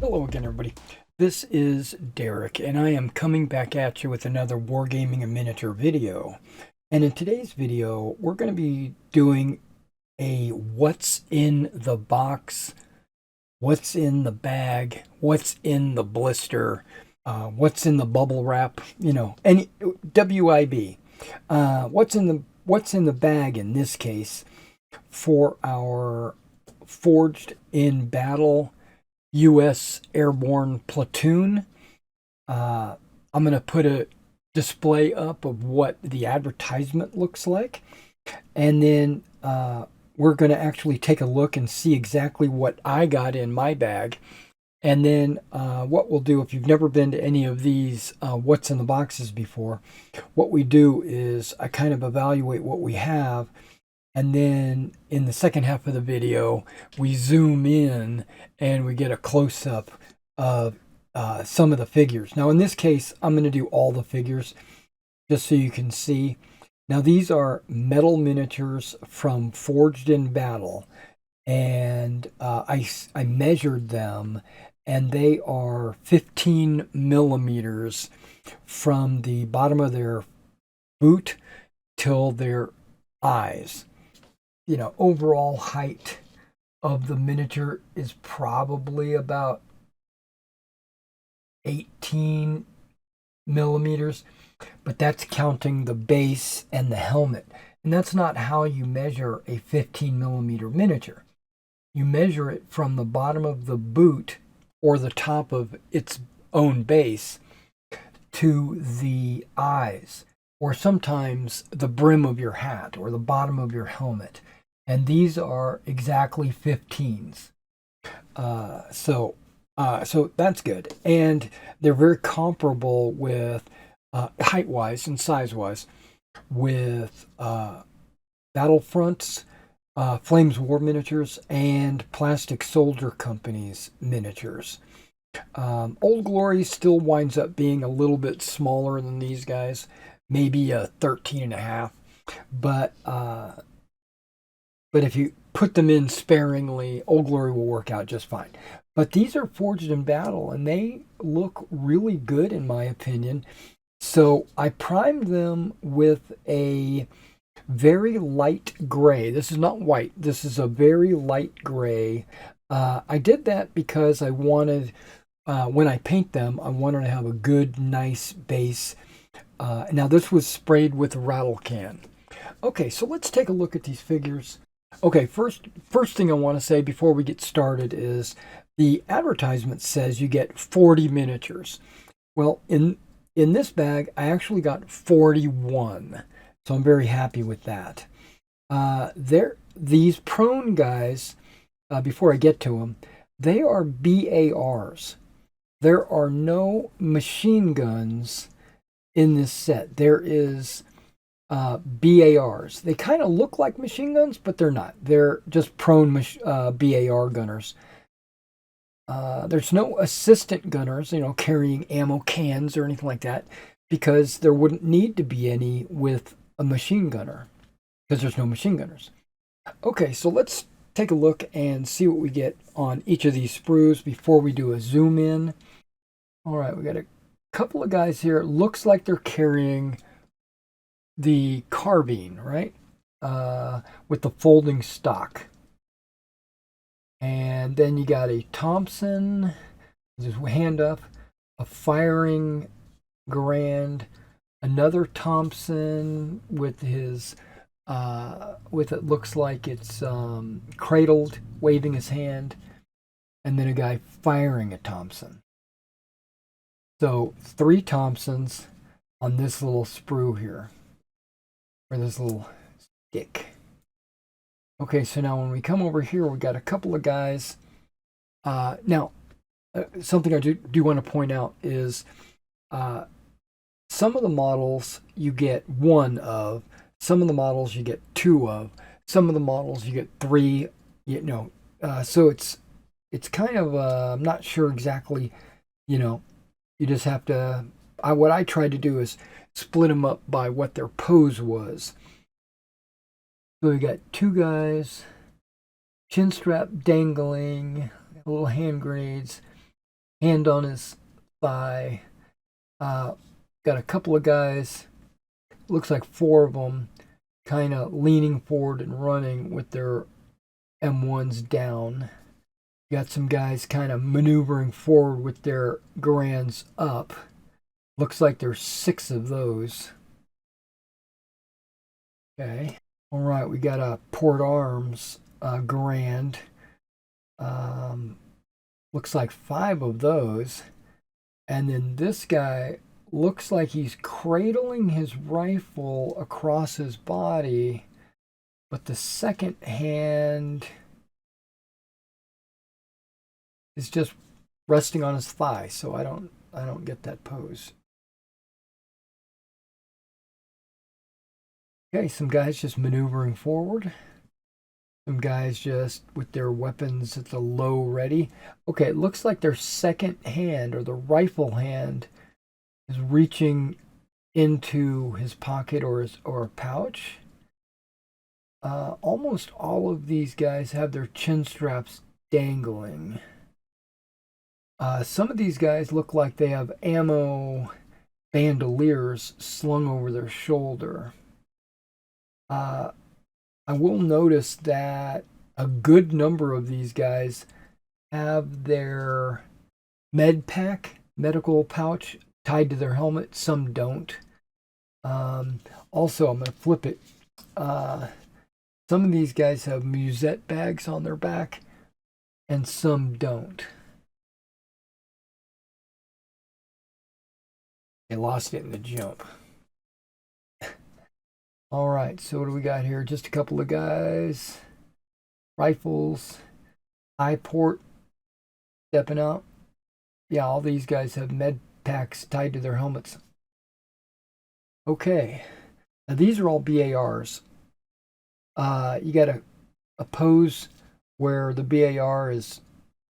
Hello again, everybody. This is Derek, and I am coming back at you with another Wargaming a Miniature video. And in today's video, we're going to be doing a what's in the box, what's in the bag, what's in the blister, what's in the bubble wrap, any WIB. What's in the bag in this case for our forged in battle U.S. Airborne Platoon. I'm going to put a display up of what the advertisement looks like. And then we're going to actually take a look and see exactly what I got in my bag. And then what we'll do, if you've never been to any of these what's in the boxes before, what we do is I kind of evaluate what we have. And then in the second half of the video, we zoom in and we get a close-up of some of the figures. Now, in this case, I'm going to do all the figures just so you can see. Now, these are metal miniatures from Forged in Battle. And I measured them, and they are 15 millimeters from the bottom of their boot till their eyes. Overall height of the miniature is probably about 18 millimeters, but that's counting the base and the helmet. And that's not how you measure a 15 millimeter miniature. You measure it from the bottom of the boot or the top of its own base to the eyes, or sometimes the brim of your hat or the bottom of your helmet. And these are exactly 15s. So that's good. And they're very comparable with height-wise and size-wise with Battlefronts, Flames War miniatures, and Plastic Soldier Company's miniatures. Old Glory still winds up being a little bit smaller than these guys, maybe a 13.5, but if you put them in sparingly, Old Glory will work out just fine. But these are Forged in Battle, and they look really good in my opinion. So I primed them with a very light gray. This is not white. This is a very light gray. I did that because I wanted, when I paint them, I wanted to have a good, nice base. Now this was sprayed with a rattle can. Okay, so let's take a look at these figures. Okay, first thing I want to say before we get started is the advertisement says you get 40 miniatures. Well, in this bag, I actually got 41, so I'm very happy with that. These prone guys, before I get to them, they are BARs. There are no machine guns in this set. There is BARs. They kind of look like machine guns, but they're not. They're just prone BAR gunners. There's no assistant gunners, carrying ammo cans or anything like that, because there wouldn't need to be any with a machine gunner, because there's no machine gunners. Okay, so let's take a look and see what we get on each of these sprues before we do a zoom in. All right, we got a couple of guys here. It looks like they're carrying the carbine, right? With the folding stock. And then you got a Thompson, just hand up, a firing Garand, another Thompson with his, with it looks like it's cradled, waving his hand, and then a guy firing a Thompson. So 3 Thompsons on this little sprue here, or this little stick. Okay, so now when we come over here, we got a couple of guys. Something I do want to point out is some of the models you get 1 of, some of the models you get 2 of, some of the models you get 3. So it's kind of I'm not sure exactly. You just have to. What I tried to do is split them up by what their pose was. So we got 2 guys, chin strap dangling, little hand grenades, hand on his thigh. Got a couple of guys, looks like 4 of them, kind of leaning forward and running with their M1s down. Got some guys kind of maneuvering forward with their Garands up. Looks like there's 6 of those. Okay. All right, we got a port arms Garand. Looks like 5 of those. And then this guy looks like he's cradling his rifle across his body, but the second hand is just resting on his thigh, so I don't get that pose. Okay, some guys just maneuvering forward. Some guys just with their weapons at the low ready. Okay, it looks like their second hand or the rifle hand is reaching into his pocket or pouch. Almost all of these guys have their chin straps dangling. Some of these guys look like they have ammo bandoliers slung over their shoulder. I will notice that a good number of these guys have their med pack, medical pouch, tied to their helmet. Some don't. Also, I'm going to flip it. Some of these guys have musette bags on their back, and some don't. They lost it in the jump. All right, so what do we got here? Just a couple of guys. Rifles. High port. Stepping out. Yeah, all these guys have med packs tied to their helmets. Okay. Now these are all BARs. You got a pose where the BAR is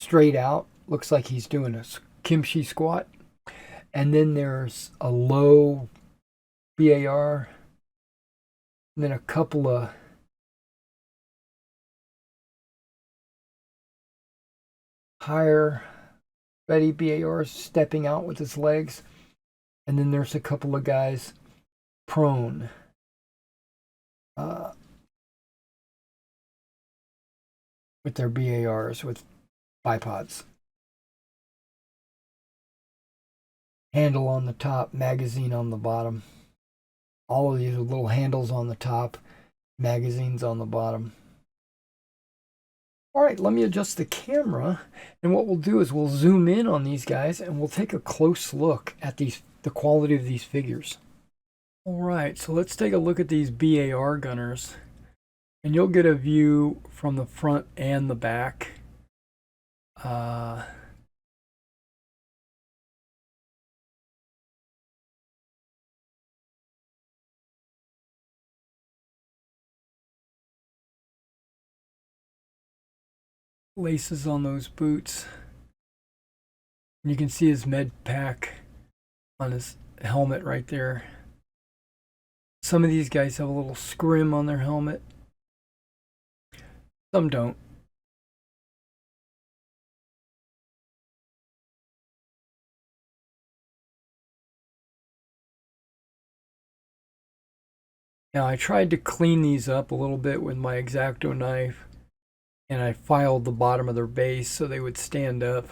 straight out. Looks like he's doing a kimchi squat. And then there's a low BAR. And then a couple of higher ready BARs stepping out with his legs. And then there's a couple of guys prone. With their BARs, with bipods. Handle on the top, magazine on the bottom. All of these are little handles on the top, magazines on the bottom. All right, let me adjust the camera, and what we'll do is we'll zoom in on these guys and we'll take a close look at the quality of these figures. All right, so let's take a look at these BAR gunners, and you'll get a view from the front and the back. Laces on those boots. And you can see his med pack on his helmet right there. Some of these guys have a little scrim on their helmet. Some don't. Now I tried to clean these up a little bit with my X-Acto knife, and I filed the bottom of their base so they would stand up.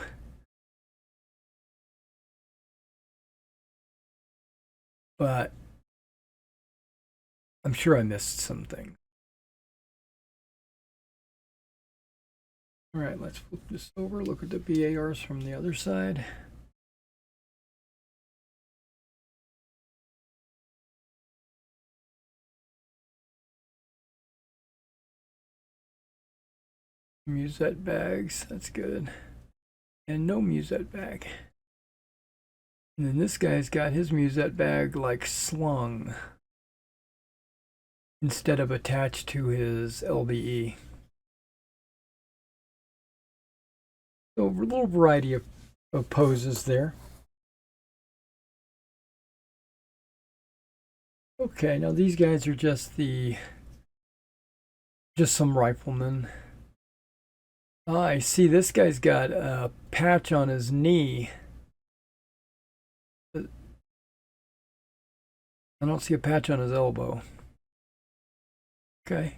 But I'm sure I missed something. All right, let's flip this over, look at the BARs from the other side. Musette bags, that's good. And no musette bag. And then this guy's got his musette bag like slung instead of attached to his LBE. So a little variety of poses there. Okay, now these guys are just some riflemen. Oh, I see this guy's got a patch on his knee. I don't see a patch on his elbow. Okay.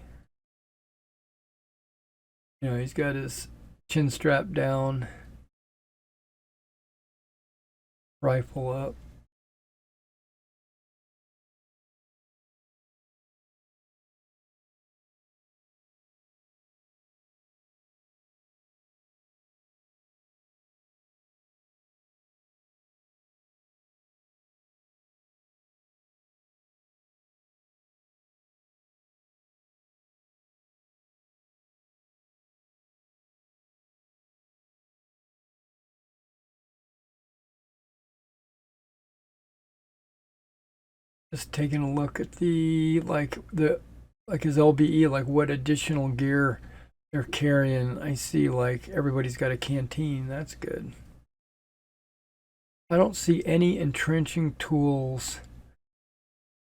You know, he's got his chin strap down, rifle up. Just taking a look at like his LBE, like what additional gear they're carrying. I see like everybody's got a canteen. That's good. I don't see any entrenching tools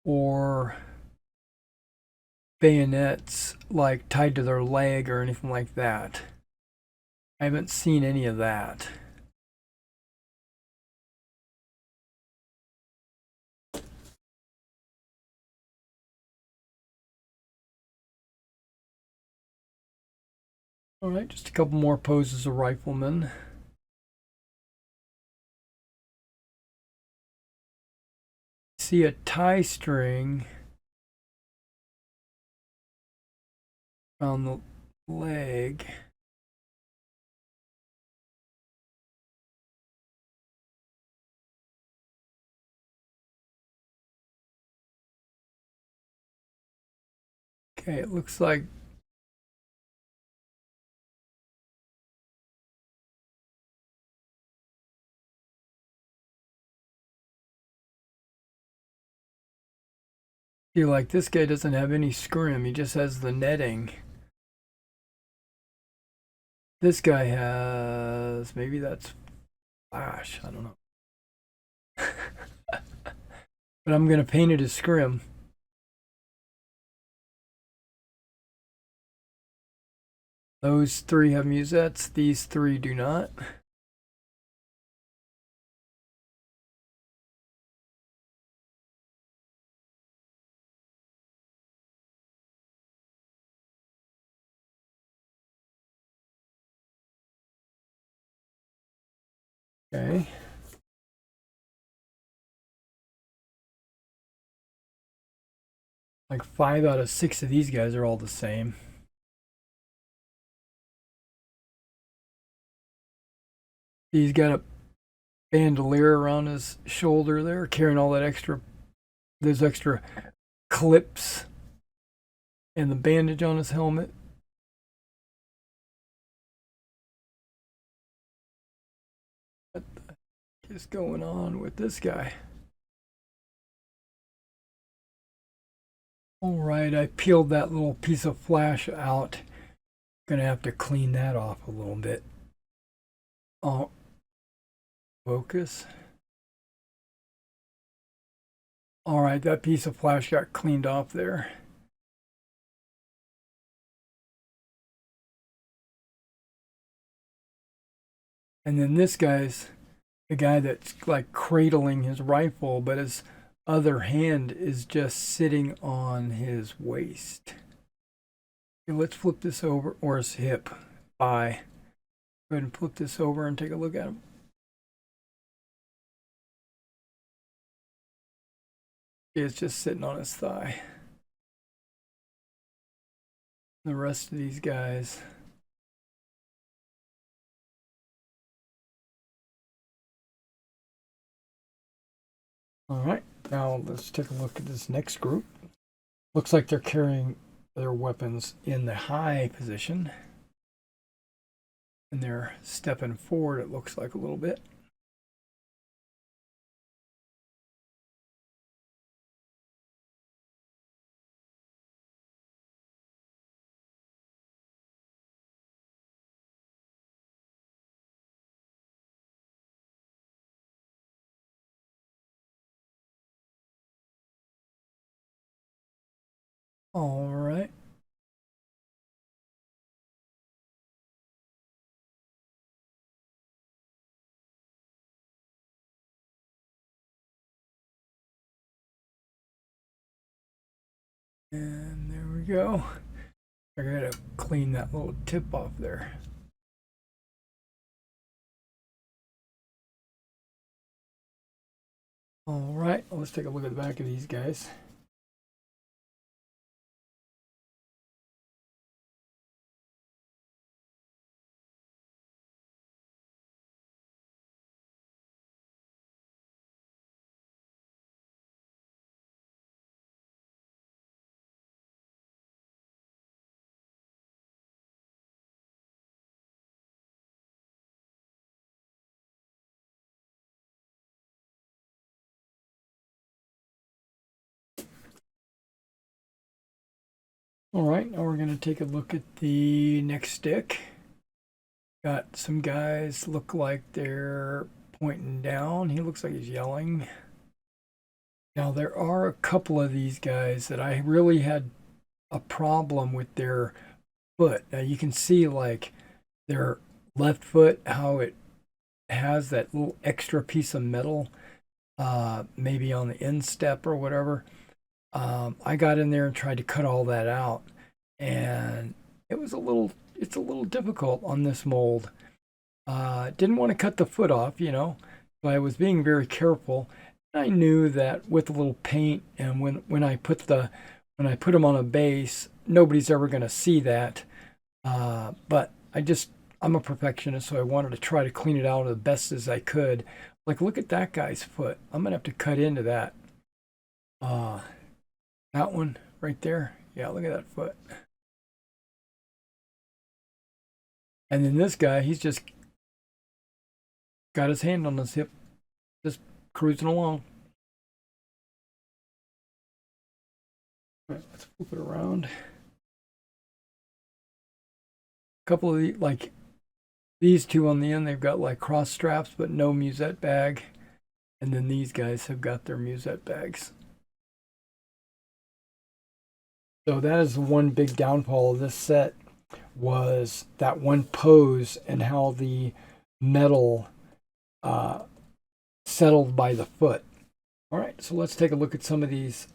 or bayonets like tied to their leg or anything like that. I haven't seen any of that. All right, just a couple more poses of riflemen. See a tie string around the leg. Okay, it looks like this guy doesn't have any scrim. He just has the netting. This guy has, maybe that's flash. I don't know. But I'm gonna paint it as scrim. Those three have musettes. These three do not. Okay. Like 5 out of 6 of these guys are all the same. He's got a bandolier around his shoulder there, carrying all that extra, those extra clips and the bandage on his helmet. What the heck is going on with this guy? All right, I peeled that little piece of flash out. Gonna have to clean that off a little bit. Oh, focus. All right, that piece of flash got cleaned off there. And then this guy's the guy that's like cradling his rifle, but his other hand is just sitting on his waist. Okay, let's flip this over, or his hip. Bye. Go ahead and flip this over and take a look at him. It's just sitting on his thigh. The rest of these guys. All right, now let's take a look at this next group. Looks like they're carrying their weapons in the high position. And they're stepping forward, it looks like a little bit. All right. And there we go. I gotta clean that little tip off there. All right, let's take a look at the back of these guys. All right, now we're going to take a look at the next stick. Got some guys look like they're pointing down. He looks like he's yelling. Now there are a couple of these guys that I really had a problem with their foot. Now you can see like their left foot, how it has that little extra piece of metal, maybe on the instep or whatever. I got in there and tried to cut all that out, and it's a little difficult on this mold. Didn't want to cut the foot off, but I was being very careful. I knew that with a little paint, and when I put them on a base, nobody's ever going to see that. But I'm a perfectionist, so I wanted to try to clean it out as best as I could. Like, look at that guy's foot. I'm gonna have to cut into that. That one right there. Yeah, look at that foot. And then this guy, he's just got his hand on his hip, just cruising along. All right, let's flip it around. A couple of these two on the end, they've got like cross straps, but no musette bag. And then these guys have got their musette bags. So that is the one big downfall of this set, was that one pose and how the metal settled by the foot. All right, so let's take a look at some of these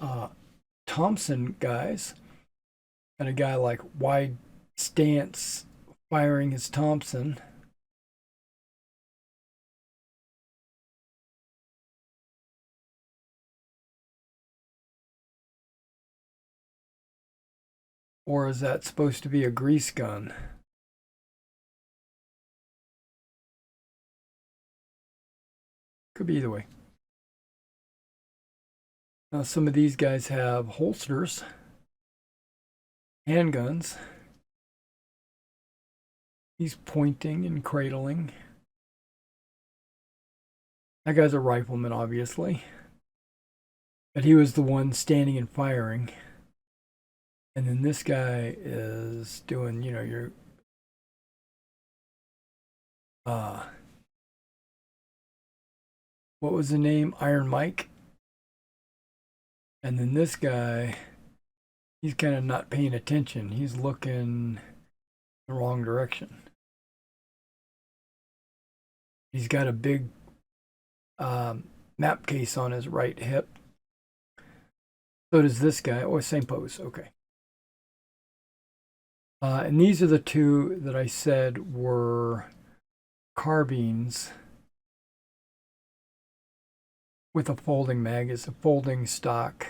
Thompson guys. And a guy like wide stance firing his Thompson. Or is that supposed to be a grease gun? Could be either way. Now some of these guys have holsters, handguns. He's pointing and cradling. That guy's a rifleman, obviously. But he was the one standing and firing. And then this guy is doing, your what was the name? Iron Mike. And then this guy, he's kind of not paying attention. He's looking the wrong direction. He's got a big map case on his right hip. So does this guy. Oh, same pose. Okay. And these are the two that I said were carbines with a folding mag. It's a folding stock.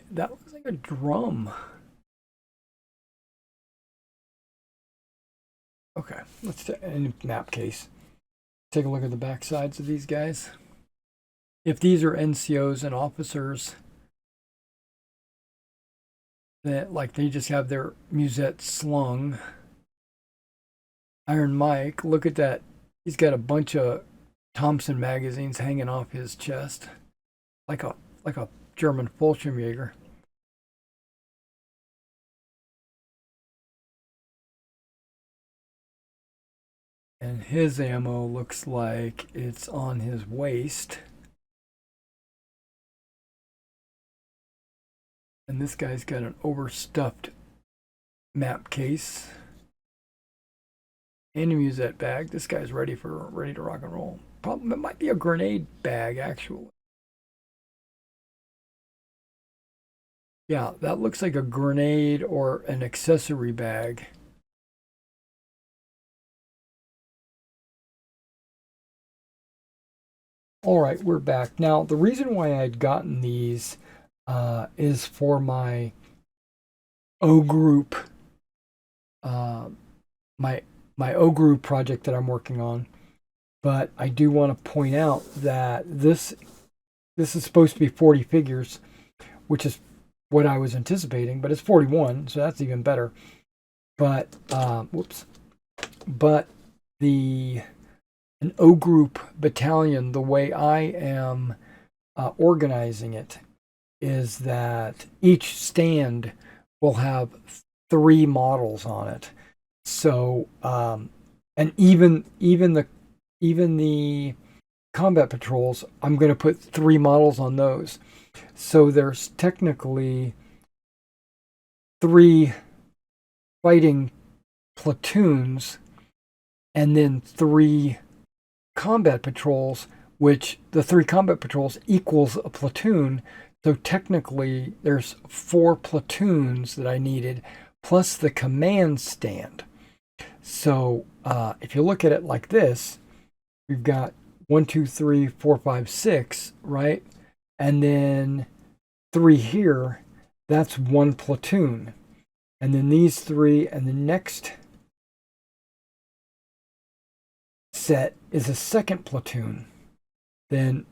That looks like a drum. Okay, let's take a map case. Take a look at the back sides of these guys. If these are NCOs and officers, that like they just have their musette slung. Iron Mike, look at that. He's got a bunch of Thompson magazines hanging off his chest, like a German Fallschirmjäger. And his ammo looks like it's on his waist. And this guy's got an overstuffed map case. And you use that bag. This guy's ready to rock and roll. Probably it might be a grenade bag actually. Yeah, that looks like a grenade or an accessory bag. All right, we're back. Now, the reason why I'd gotten these is for my O group, my O group project that I'm working on. But I do want to point out that this is supposed to be 40 figures, which is what I was anticipating, but it's 41, so that's even better. But whoops. But an O group battalion, the way I am organizing it is that each stand will have 3 models on it. So and even the combat patrols, I'm going to put 3 models on those. So there's technically 3 fighting platoons and then 3 combat patrols, which the 3 combat patrols equals a platoon. So technically there's 4 platoons that I needed plus the command stand. So if you look at it like this, we've got 1, 2, 3, 4, 5, 6, right? And then 3 here, that's 1 platoon. And then these 3 and the next set is a second platoon. Then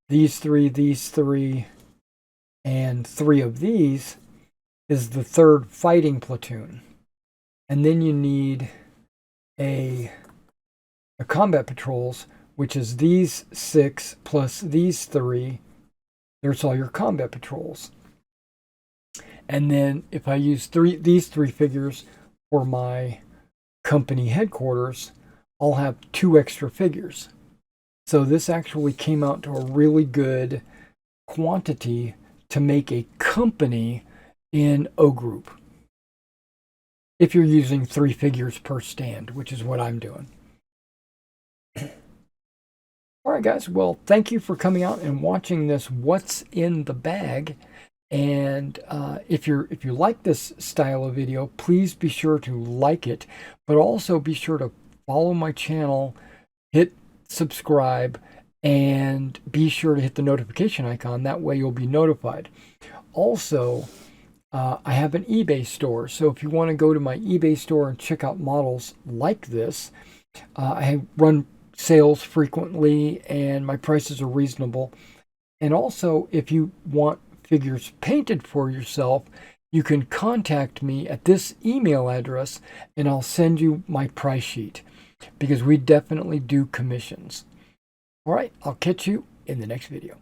these 3, and 3 of these is the 3rd fighting platoon. And then you need a combat patrols, which is these 6 plus these 3. There's all your combat patrols. And then if I use these 3 figures for my company headquarters, I'll have 2 extra figures. So this actually came out to a really good quantity to make a company in O group. If you're using 3 figures per stand, which is what I'm doing. All right, guys. Well, thank you for coming out and watching this What's in the Bag. And if you like this style of video, please be sure to like it, but also be sure to follow my channel, hit subscribe, and be sure to hit the notification icon. That way you'll be notified. Also, I have an eBay store, so if you want to go to my eBay store and check out models like this, I run sales frequently and my prices are reasonable. And also, if you want figures painted for yourself, you can contact me at this email address and I'll send you my price sheet, because we definitely do commissions. All right, I'll catch you in the next video.